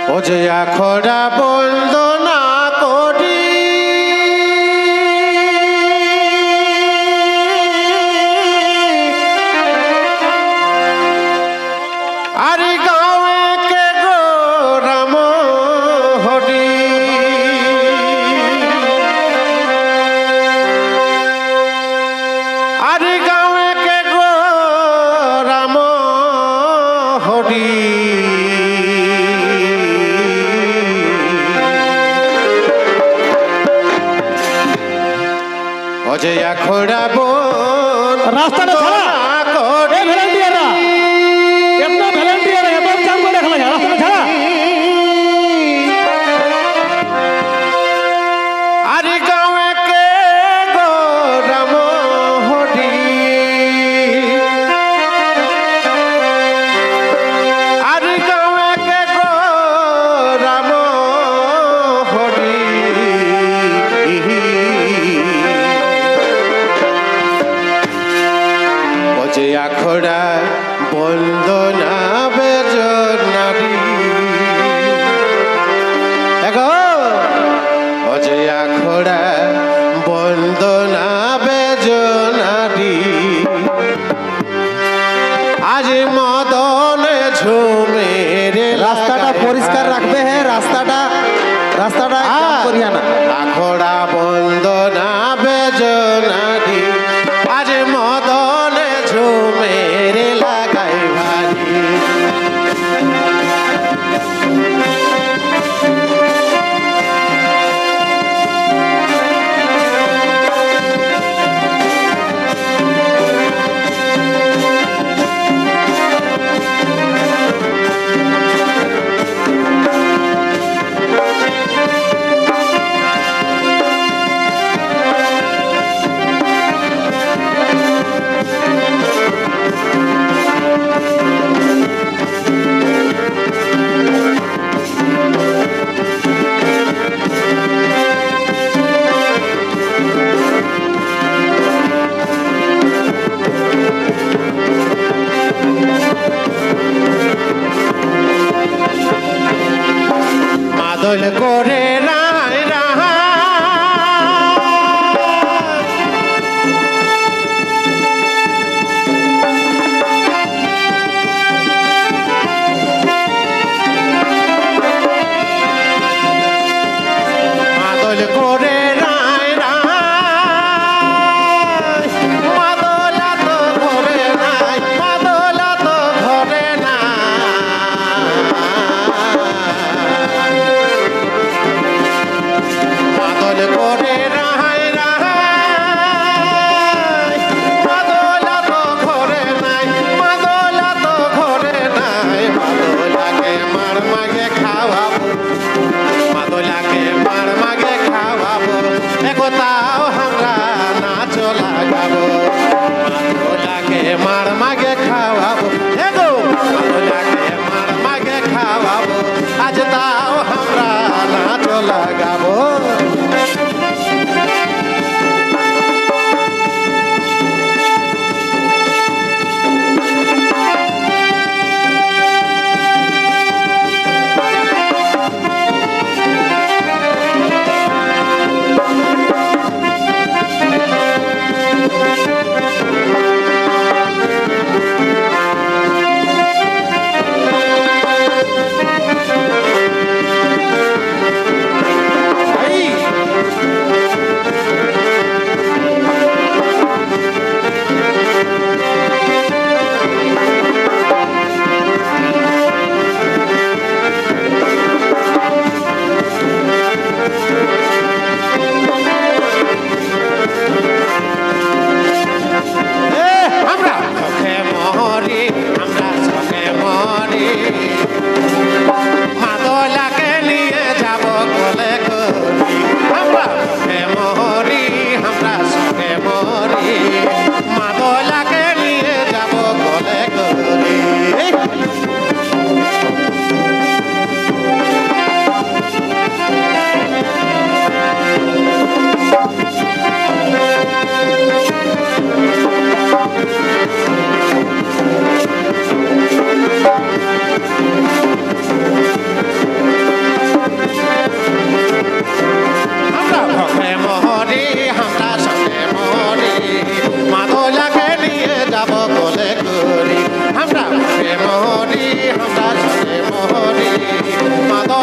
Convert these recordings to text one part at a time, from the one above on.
ও যে আখড়া বন্ধ না করি আরে গাঁয়ে কে গো রাম হরি আরে গাঁয়ে কে গো রাম হরি অজে আখড়া বল রাস্তাটা ছাড়া করে ভলেন্টিয়াররা এত ভলেন্টিয়ার এত কাম করে রাখলা রাস্তাটা ছাড়া আরে গাঁয়ে কে গো রাম হরি আরে গাঁয়ে কে গো রাম হরি যে আখড়া বন্দনা বেজনারি দেখো অজে আখড়া বন্দনা বেজনারি আজ মদনে ঝুমে রে রাস্তাটা পরিষ্কার রাখবে হ্যাঁ রাস্তাটা করিয়া না আখড়া বন্দনা বেজনারি আজ মদনে ঝুমে রে লাগাই ভারি মাদল করে রায় রাহা মাদল করে রায় রাহা মাদলা তো ঘরে নাই মাদলা তো ঘরে না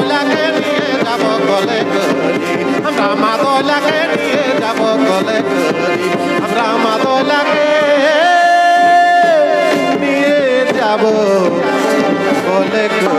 মাদলাকে নিয়ে যাব গলে করি আমরা মাদলাকে নিয়ে যাব গলে করি আমরা মাদলাকে নিয়ে যাব গলে করি